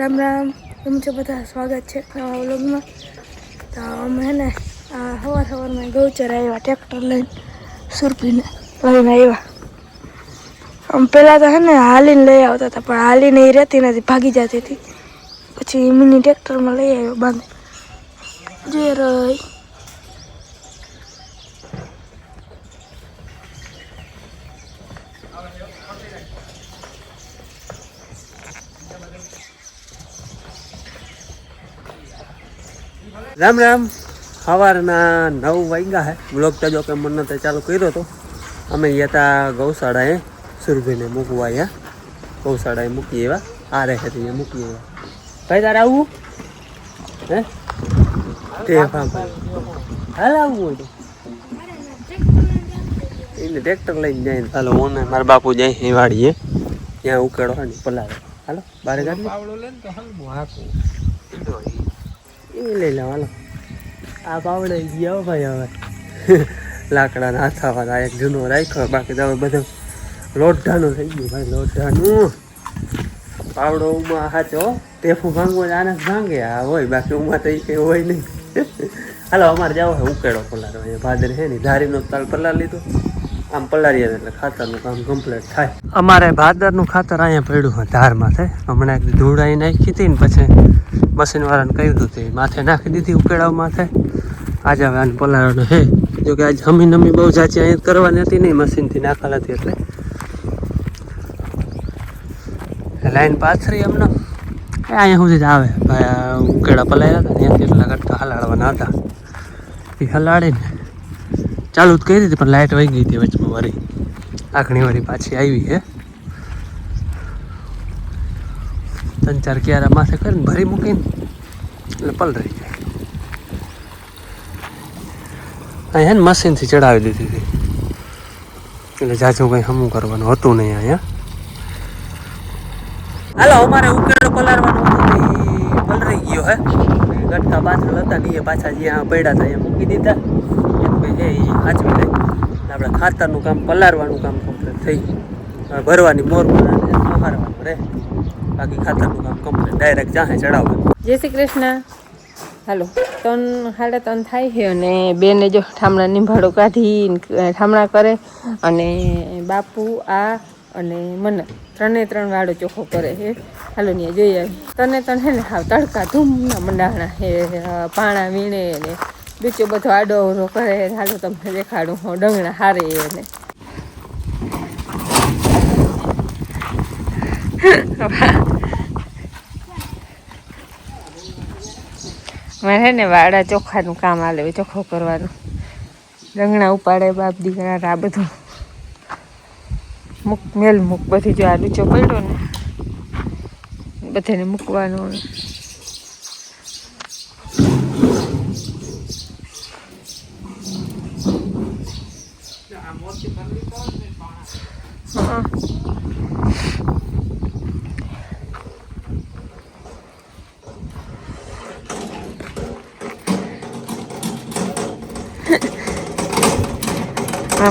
राम राम तुम से बता स्वागत है व्लॉग में। तो मैंने हवार हवार में गौचर आया ट्रेक्टर लैन सुरपी ने लैन आया। हम पहला तो है ना हाली लई आता था पर हाली नहीं रहती नहीं भागी जाती थी। पछी मिनी ट्रेक्टर में लई आयो बांध जे रही। राम राम सवारना 9 वाग्या है। ब्लॉग तो जो कि मन चालू कर्यो तो अमे गया था गौशाळाए सुरभि ने मूकवा अँ गौशाळाए मूकी एवा आ रहे थे मूकी एवा भाई तारे आवू हे हाल आवू तो इन ट्रेक्टर लईने जाए। हालो ओने मार बापू जाए हे वाड़ीए ત્યાં ઉકેડો હે ને પલાવે હાલો બારે ગાડી પાવડો લેન તો હલમો હાકો એ લઈ લે હાલો આ પાવડે ગયો ભાઈ હવે લાકડાના હાથાવાળા એક જૂનો રાખ્યો બાકી તો બધું લોઢાનું થઈ ગયું ભાઈ લોઢાનું પાવડો ઉમાં હાચો ટેફું ભાંગવો આને ભાંગે આ હોય બાકી ઉમાં તો કઈ હોય નહીં। હાલો અમારે જાવ હે ઉકેડો પલારો અહીંયા ભાદર હે ને ધારીનો તાલ પલાર લીધો આમ પલારીએ એટલે ખાતરનું કામ કમ્પ્લીટ થાય। અમારે ભાદરનું ખાતર અહીંયા પડ્યું હોય ધારમાં થાય હમણાં એક ધૂળાઈ નાખી હતી ને પછી મશીનવાળાને કહ્યું હતું તે માથે નાખી દીધી ઉકેડાવ માથે આજે હવે આને પલાળવાનું હે જોકે આજ હમી નમી બહુ જાચી અહીંયા કરવાની હતી નહીં મશીનથી નાખેલ હતી એટલે લાઈન પાથરી એમને અહીંયા સુધી જ આવે ભાઈ ઉકેડા પલાળ્યા હતા ત્યાંથી એટલા કટકા હલાડવાના હતા એ હલાડીને ચાલુ જ કરી દીધી પણ લાઇટ વહી ગઈ હતી વચમાં વળી આખણી વળી પાછી આવી હે 3-4 ક્યારા માથે કરીને ભરી મૂકીને એટલે પલળી જાય। અહીંયા ને મશીનથી ચડાવી દીધી હતી એટલે જાજુ કંઈ હમું કરવાનું હતું નહીં અહીંયા। હાલો અમારે ઉકેડો પલાળવાનો પલળી ગયો હે ગટકા પાછળ હતા ને એ પાછા જ્યાં પડ્યા હતા એ મૂકી દીધા એ સાચવી લઈ આપણે ખાતરનું કામ પલાળવાનું કામ કમ્પ્લીટ થઈ ગયું ભરવાની મોર સહારવાનું રહે બાકી ખાતરનું કામ કમ્પ્લીટ ડાયરેક્ટ ચાહે ચડાવવાનું। જય શ્રી કૃષ્ણ। હાલો 3:30 થાય છે અને બેને જો ઠામણા નીંભાડો કાઢી ઠામણા કરે અને બાપુ આ અને મને 3 વાળો ચોખ્ખો કરે છે। હાલો ને જોઈ આવી 3 હે ને હાવ તડકા ધૂમના મંડાણા હે પાણા વીણે ને બીજો બધો આડો અવરો કરે। હાલો તમને દેખાડું હું ડંગણા હારે એને મારે હે ને વાડા ચોખ્ખાનું કામ આલે ચોખ્ખો કરવાનું ડંગણા ઉપાડે બાપ દીકરા આ બધું મૂક મેલ મૂક બધી જો આ ડૂચો પડ્યો ને બધાને મૂકવાનું।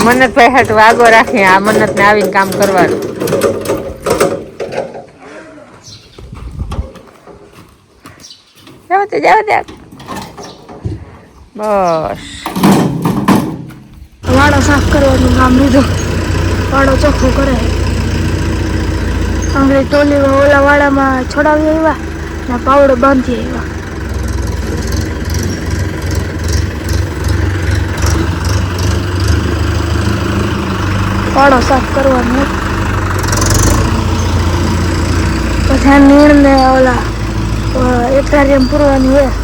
મન્નતભાઈ હાટું આગો રાખી આ મન્નતને આવીને કામ કરવાનું। જાવ દે બસ વાડો સાફ કરવાનું કામ લીધું વાડો ચોખ્ખો કરે અમે ટોલી ઓલા વાડામાં છોડાવી આવ્યા ને પાવડો બાંધી આવ્યા। વાડો સાફ કરવાનો પછી નીણ ને ઓલા એક્વેરિયમ પૂરવાની હોય।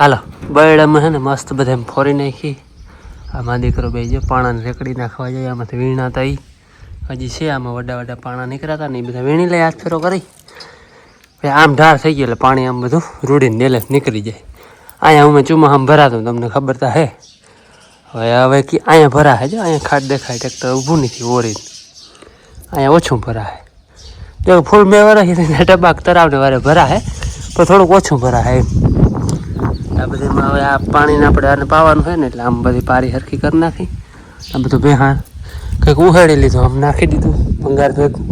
હાલો બરડામાં હે ને મસ્ત બધા ફોરી નાખી આમાં દીકરો બે જો પાણાને રેકડી નાખવા જાય આમાંથી વીણા હતા હજી છે આમાં વડા પાણા નીકળ્યા હતા ને એ બધા વીણી લઈ હાથ ફેરો કરી પછી આમ ઢાર થઈ ગયો એટલે પાણી આમ બધું રૂડીને ડેલે નીકળી જાય અહીંયા હું ચૂમાં આમ ભરાતું તમને ખબર તો હે હવે કે અહીંયા ભરાય જો અહીંયા ખાટ દેખાય ટ્રેક્ટર ઊભું નથી ઓરીને અહીંયા ઓછું ભરાય જો ફૂલ મેં વરાય ટબાક તરાવને વારે ભરાય પણ થોડુંક ઓછું ભરાય એમ આ બધીમાં હવે આ પાણીને આપણે આને પાવાનું હોય ને એટલે આમ બધી પારી હરખી કરી નાખી આ બધું બેહાણ કંઈક ઉહાડી લીધું આમ નાખી દીધું ભંગાર ભેગું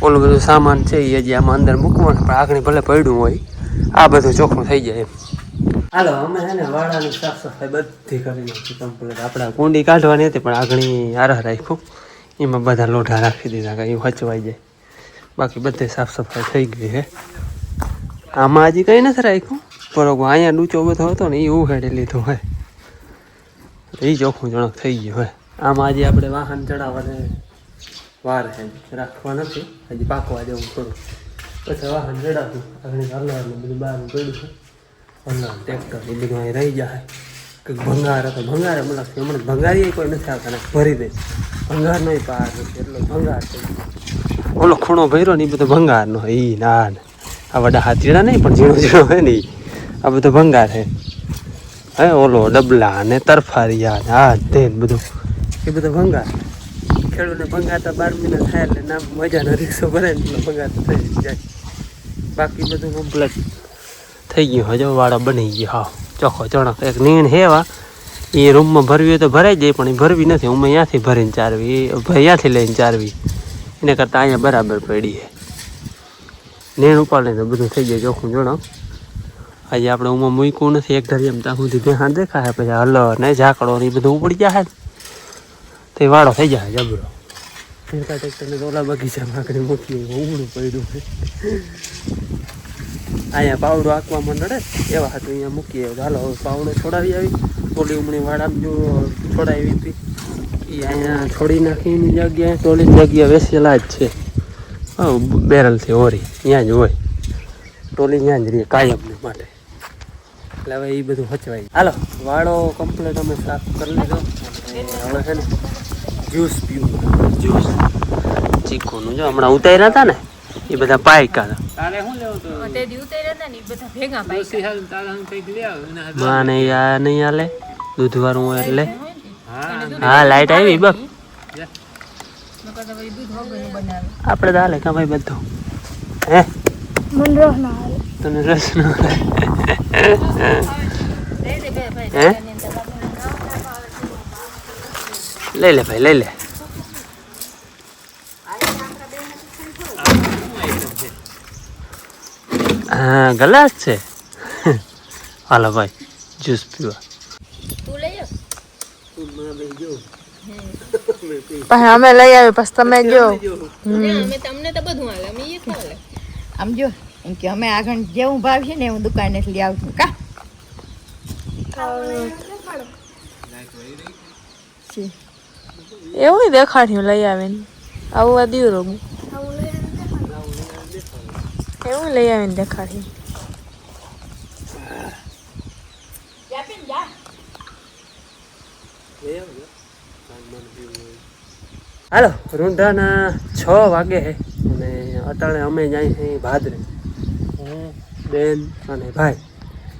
ઓલું બધું સામાન છે એ હજી આમાં અંદર મૂકવાનું પણ આગળ ભલે પડ્યું હોય આ બધું ચોખ્ખું થઈ જાય એમ હાલો અમે છે ને વાડાની સાફ સફાઈ બધી કરી નાખી કમ્પ્લીટ આપણા કુંડી કાઢવાની હતી પણ આગળની આરહ રાખ્યું એમાં બધા લોઢા રાખી દીધા કે એ હચવાઈ જાય બાકી બધે સાફ સફાઈ થઈ ગઈ છે આમાં હજી કંઈ નથી રાખ્યું બરોબર અહીંયા ડૂચો બધો હતો ને એ ઉઘાડી લીધો હોય એ ચોખ્ખું જણક થઈ ગયું હોય આમાં હજી આપણે વાહન ચડાવવાને વાર છે રાખવા નથી હજી પાકવા જેવું થોડું પછી વાહન ચડાવ્યું આગળ હલવાનું બધું બહાર પડ્યું છે હલવાનું ટ્રેક્ટર એ બધું અહીં રહી જાય કંઈક ભંગાર હતો ભંગારે મને લાગશે હમણાં ભંગારી કોઈ નથી આવતા ને ભરી દે ભંગાર નહીં પાર નથી એટલો ભંગાર છે ઓલો ખૂણો ભર્યો ને એ બધો ભંગારનો એ ના આ વડા હાથીડા નહીં પણ ઝીણો ઝીણો હોય ને આ બધો ભંગાર છે હે ઓલો ડબલા ને તરફારિયા ને આ તે બધું એ બધો ભંગાર ખેડૂતને ભંગારતા 12 મહિના થાય એટલે ના મજાનો રિક્ષો ભરાય ને એટલો ભંગાર થઈ જાય બાકી બધું કમ્પ્લીટ થઈ ગયું હજો વાળો બની ગયો હા ચોખ્ખો ચણક એક નીણ હેવા એ રૂમમાં ભરવી હોય તો ભરાઈ જાય પણ એ ભરવી નથી હું અહીંયાથી ભરીને ચારવી અહીંયાથી લઈને ચારવી એને કરતાં અહીંયા બરાબર પડી છે નીણ ઉપાડીને તો બધું થઈ જાય ચોખ્ખું ચણક આજે આપણે ઉમાં મૂક્યું નથી એક ધારી એમ ત્યાં સુધી ભેહાણ દેખાય પછી હલો ને ઝાકડો ને એ બધું ઉપડી જાય તો વાળો થઈ જાય જબરો ફેરકા ટ્રેક્ટરને તો ઓલા બગીચામાં આગળ મૂકીએ ઉમડું પડ્યું અહીંયા પાવડો આંકવામાં નડે એવા હતું અહીંયા મૂકીએ હાલો હવે પાવડો છોડાવી આવી ટોલી ઉમણી વાડામાં જો છોડાવી હતી એ અહીંયા છોડી નાખીની જગ્યાએ ટોલીની જગ્યા વેસેલા જ છે બેરલથી ઓરી ત્યાં જ હોય ટોલી ત્યાં જ રહીએ કાયમને માટે એટલે હવે એ બધું હચવાય હાલો વાળો કમ્પ્લીટ અમે સાફ કરી લીધો હવે છે ને જ્યુસ પીવું જ્યુસ ચીકુનું જો હમણાં ઉતાર્યા હતા ને એ બધા પાયકા માને આ નહીં હાલે દૂધ વાળું હોય એટલે હા લાઈટ આવી બસ આપણે તો હાલે કા ભાઈ બધું હે તને રસ ના હે લઈ લે ભાઈ લઈ લે હા ગ્લાસ છે હાલો ભાઈ જ્યુસ પીવા અમે લઈ આવી પછી તમે જો આમ જો એમ કે અમે આગળ જેવું ભાવ છે ને હું દુકાને લઈ આવું કા એવું દેખાડ્યું લઈ આવીને આવું આ દીવરો એવું લઈ આવીને દેખાડ્યું હાલો રૂંઢાના 6 વાગે છે અને અટાણે અમે જાય છે ભાદરે હું બેન અને ભાઈ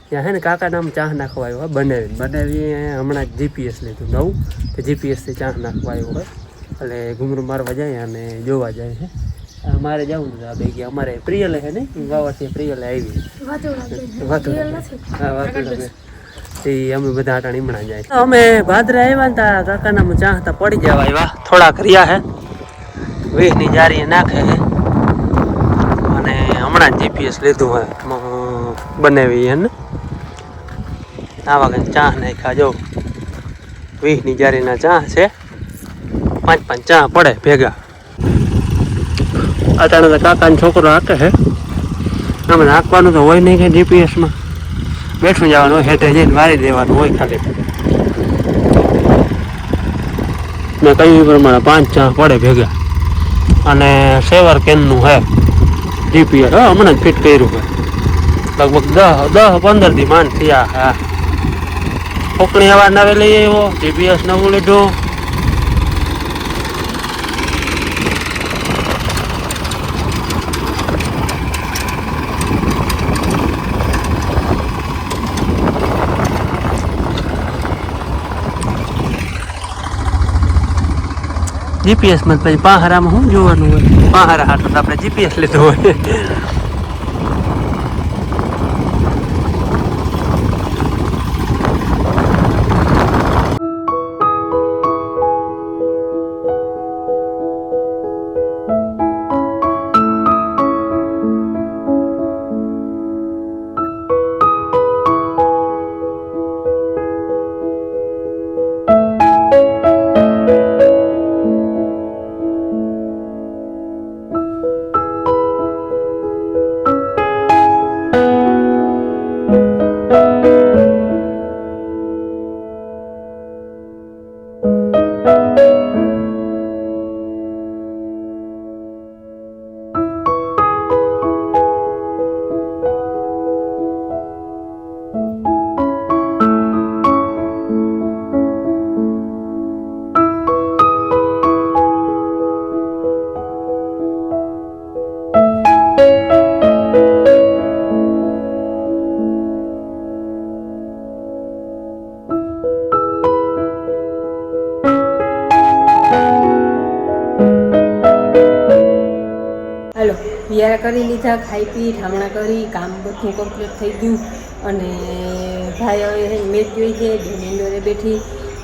ત્યાં છે ને કાકા નામ ચા નાખવા આવ્યો હોય બનાવી હમણાં જ જીપીએસ લીધું નવું તો જીપીએસથી ચા નાખવા આવ્યો હોય એટલે ઘૂમરું મારવા જાય અને જોવા જાય છે અમારે જવું આ બે ગયા અમારે પ્રિયલે છે ને વાવાથી પ્રિયલે આવી હા વાતો અમે બધા આટા નીમણા જાય અમે ભાદરે આવ્યા ને તા કાકાના ચાહતા પડી જવા આવ્યા થોડાક રહ્યા હે 20 ની જારી નાખે હે અને હમણાં જીપીએસ લીધું હોય બનાવી હે ને આવા કઈ ચા નાખ્યા જો 20 ની જારીના ચા છે 5 ચા પડે ભેગા અત્યારે તો કાકાનો છોકરો હાકે છે આમ હાંકવાનું તો હોય નહીં કે જીપીએસમાં બેઠું જવાનું હોય હેઠે જઈને મારી દેવાનું હોય ખાલી મેં કહ્યું પ્રમાણે 5 ચા પડે ભેગા અને સેવર કેનનું હે જીપીએસ હમણાં જ ફિટ કર્યું હોય લગભગ 10-15 દી માંડ થયા હા ફોકણી હવા નવે લઈ આવ્યો, જીપીએસ નવું લીધું. જીપીએસ માં પછી પહારામાં શું જોવાનું હોય? પહારા હાટું તો આપણે જીપીએસ લીધું હોય. હાલો પિયારા કરી લીધા, ખાઈ પી ઠામણા કરી, કામ બધું કમ્પ્લીટ થઈ ગયું. અને ભાઈ હવે મેચ જોઈ છે, બેનડોરે બેઠી.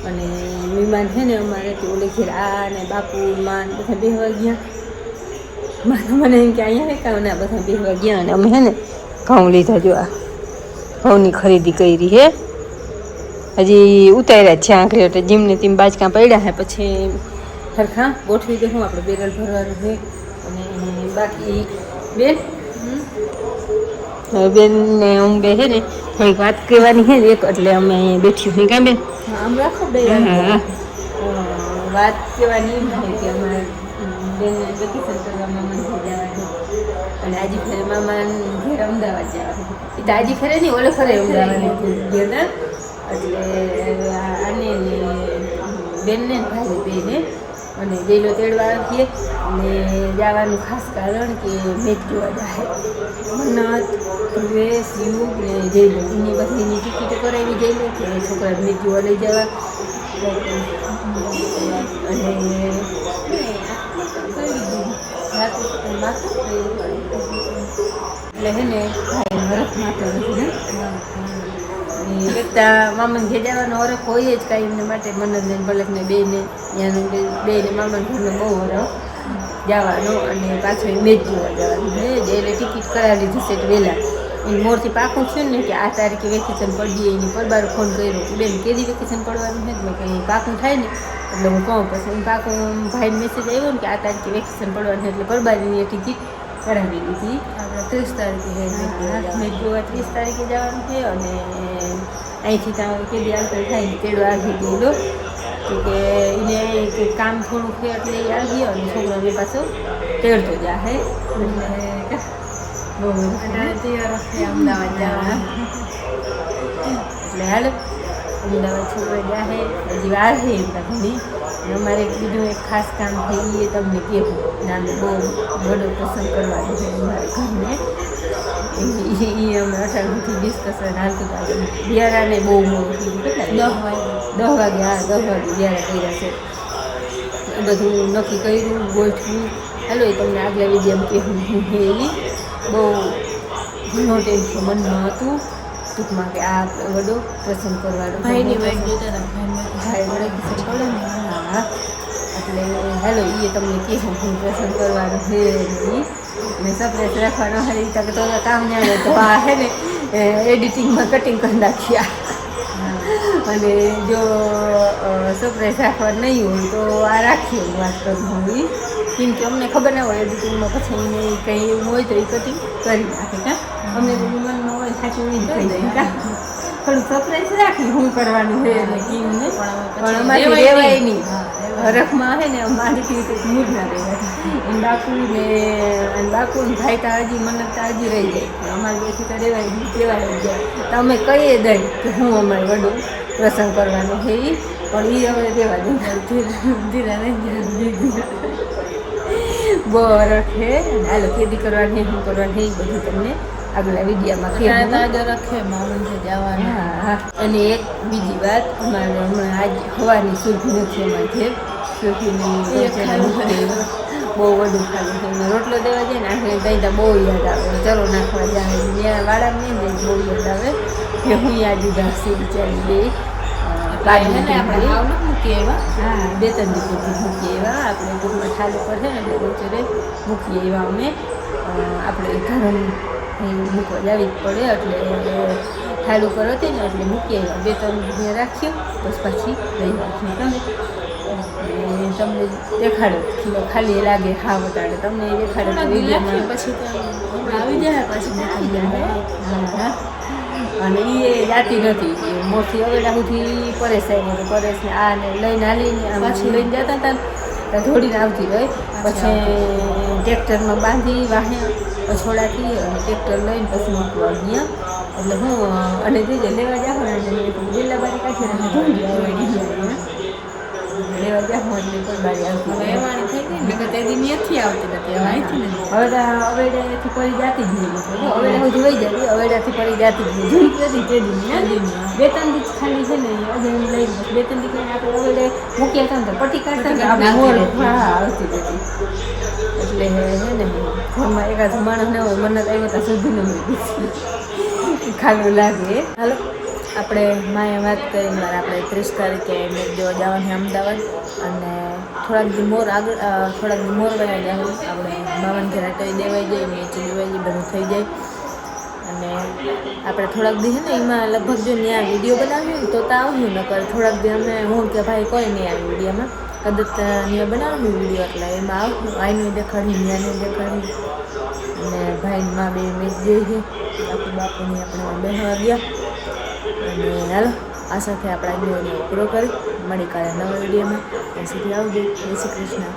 અને મહેમાન છે ને અમારે તે ઓલે ઘેર આ ને બાપુ માન બધા બેહવા ગયા. મને એમ કે અહીંયા હે કાં ના બધા બેહવા ગયા. અને અમે છે ને ઘઉં લીધા, જો આ ઘઉંની ખરીદી કરી હે. હજી ઉતાર્યા છે આંખરી એટલે જીમને તેમ બાજકા પડ્યા હે, પછી સરખા ગોઠવી દઉં. આપણે બેરલ ભરવાનું છે. અને બાકી બેન હવે બેન ને હું બે છે ને થોડીક વાત કહેવાની છે એક, એટલે અમે અહીંયા બેઠી હોય. કાં બેન? આમ રાખો બે વાત કહેવાની એમ છે કે અમારે બેનને વેકેશન કરવામાં મન થઈ જવાનું. અને આજે ફેરે મામા ઘેર અમદાવાદ જવાનું. એ તો આજે ફેરે નહીં, ઓલે ફરે અમદાવાદ ગયા હતા. એટલે આને બેનને ભાઈ બેને અને જઈલો તેડવા આવીએ. અને જવાનું ખાસ કારણ કે મેચ જોવા જાય. મન્નત, ધ્રુવેશ, યુગ ને જઈલો એની બધીની ટિકિટો કરાવી જઈલો કે છોકરા મેચ જોવા લઈ જવા. અને એટલે હે ને ભાઈ હરખ માથે નથી ને એકતા મામાને ઘેર જવાનો હરખ હોય જ કાંઈ એમને માટે. મનોજને ભલકને બેને ત્યાંનું બેને મામાને ઘરનો બહુ હરખ જવાનો. અને પાછું મેચ જોવા જવાનું હે એટલે ટિકિટ કરાવી જશે વહેલા. એની મોરથી પાકું થયું ને કે આ તારીખે વેકેશન પડીએ. એની પરબારો ફોન કર્યો કે બેન કેદી વેકેશન પડવાનું છે ને કંઈ પાકું થાય ને એટલે હું કહું. પછી એમ પાકું ભાઈને મેસેજ આવ્યો ને કે આ તારીખે વેકેશન પડવાનું છે એટલે પરબારીની ટિકિટ કરાવી લીધી. 30 તારીખે મેચ જોવા 30 તારીખે જવાનું છે. અને અહીંથી ત્યાં કેદી અંતર થાય તેડો આવી ગયેલો કે એને કંઈક કામ થોડુંક છે એટલે એ આવી ગયો. અને છોકરાને પાછો તેડતો જાહે એટલે બહુ અમદાવાદ જવા. એટલે હાલ અમદાવાદ છોકરા જાહે, હજી વાર છે એમ ઘણી. અમારે બીજું એક ખાસ કામ થઈ એ તમને કહેવું. નામે બહુ વડો પસંદ કરવાનો છે અમારે ઘરને. એ અમે 18થી ડિસ્કશન હાલતું હતું. બિયારાને બહુ મોડું થઈ ગયું. કેટલા 10 વાગે 10 વાગે બિયારા કર્યા છે. એ બધું નક્કી કર્યું, ગોઠવું. હાલો એ તમને આગલા વિડીયો કહેવું છે. એ બહુ ઘણો ટેન્શન મનમાં હતું ટૂંકમાં કે આ વડો પ્રસંગ કરવાનો. ભાઈની વાઈફ જોતા હતા, ભાઈ વડે પ્રસંગ કરે ને. હા એટલે હાલો એ તમને કહેવું હું પ્રસંગ કરવાનો છે. ને સરપ્રાઈઝ રાખવાનો હોય તો કામ જાણે તો આ છે ને એડિટિંગમાં કટિંગ કરી નાખ્યા. અને જો સરપ્રાઈઝ રાખવા નહીં હોય તો આ રાખીએ હું વાત કરું હું. કેમ કે અમને ખબર ના હોય એડિટિંગમાં પછી એને કંઈ એવું હોય તો એ કટિંગ કરી નાખે. કાં અમને મનમાં હોય સાચું એ થઈ જાય. કાં થોડું સરપ્રાઈઝ રાખી શું કરવાનું છે એટલે કેમ નહીં. પણ અમારે રહેવાય નહીં. હરખમાં છે ને મારી રીતે મૂડ ના રહેવાય. બાપુ ને ભાઈ તો હજી મને તો હજી રહી જાય. અમારી બેથી તો રહેવાય નહીં, કહેવાય જ જાય. તો અમે કહીએ દઈ કે હું અમારે વડું પ્રસંગ કરવાનો છે એ પણ એ હવે રહેવા દે ધીરા બોર છે હાલો ખેતી કરવાની શું કરવાની એ બધું તમને આગલા વિડીયોમાં તાજો રખે મામન છે જવાનું. હા અને એક બીજી વાત અમારે હમણાં આજ સવારની સુરભી નથી અમારે ઘેર સુરભીની બહુ વધુ ખાલી છે રોટલો દેવા જાય ને આખરે દઈ બહુ યાદ આવે ચલો નાખવા જાય ત્યાં વાળામાં નહીં દઈ બહુ યાદ આવે કે હું યાદ દીધા છે બિચારી બે આપણે ભાવ નથી મૂકી આવ્યા. હા 2-3 દિવસથી મૂકી આવ્યા આપણે ગ્રુપમાં ઠાલું પર છે ને એટલે ગોચરે મૂકી આવ્યા અમે આપણે ઘરમ મૂકવા જાવી જ પડે એટલે ઠાલું પર હતી ને એટલે મૂકી આવ્યા 2-3 દિવસ રાખ્યું બસ પછી લઈ રાખ્યું તમે તમને દેખાડો કિલો ખાલી લાગે હા બતાડે તમને એ દેખાડે તો વિડીયોમાં પછી તો આવી જાય પછી દેખાઈ જાય. હા અને એ જાતી નથી એ મોટી અવેડા સુધી પરેશ આવી પરેશને આ ને લઈને હાલીને પાછી લઈને જતા હતા તો દોડીને આવતી રહી પછી ટ્રેક્ટરમાં બાંધી વાહે પછોડાથી અને ટ્રેક્ટર લઈને પછી મૂકવા ગયા એટલે હું અને જે લેવા જાવ ને લીલા બારી કાઢી દોડી આવે લેવા જાવ એટલે કોઈ બારી આવતી હવે એવાણી થઈ ગઈ ને કે તે દી નથી આવતી નથી હવે અહીંથી ને હવે અવેડાથી પડી જાતી જ નહીં અવેડા સુધી વહી જાય અવેડાથી પડી જાતી જ નહીં જોઈ હતી તે દિન 2-3 દિવસ ખાલી છે ને અજે લઈ 2-3 દિવસ આપણે અવેડે મૂક્યા હતા ને પટ્ટી કાઢતા આપણે મોર હા આવતી હતી એટલે હે ને ઘરમાં એકાદ માણસ ન હોય મને તો આવ્યો તો સુધી ન હોય ખાલું લાગે હાલો આપણે માએ વાત કરી મારે આપણે 30 તારીખે મેચ જોવા જવાનું અમદાવાદ અને થોડાક દી મોર આગળ થોડાક દી મોર વયા જવાનું આપણે બાવન ઘેર આટોઈ દેવાઈ જાય મેચ દેવાઈ જાય બધું થઈ જાય અને આપણે થોડાક દી છે ને એમાં લગભગ જો ત્યાં વિડીયો બનાવ્યો ને તો આવ્યું નકર થોડાક દી અમે હું કે ભાઈ કોઈ નહીં આવી વિડીયોમાં કદાચ ત્યાં બનાવ્યું વિડીયો એટલે એમાં આવ્યું આઈનું દેખાડ્યું ત્યાંનું દેખાડ્યું અને ભાઈ માં બે મેચ જોઈ છે બાપુની આપણે બેસવા ગયા અને હાલો આ સાથે આપણા વિડીયોને પૂરો કરી મળી કાલે નવા વિડીયોમાં ત્યાં સુધી આવજો જય શ્રી કૃષ્ણ.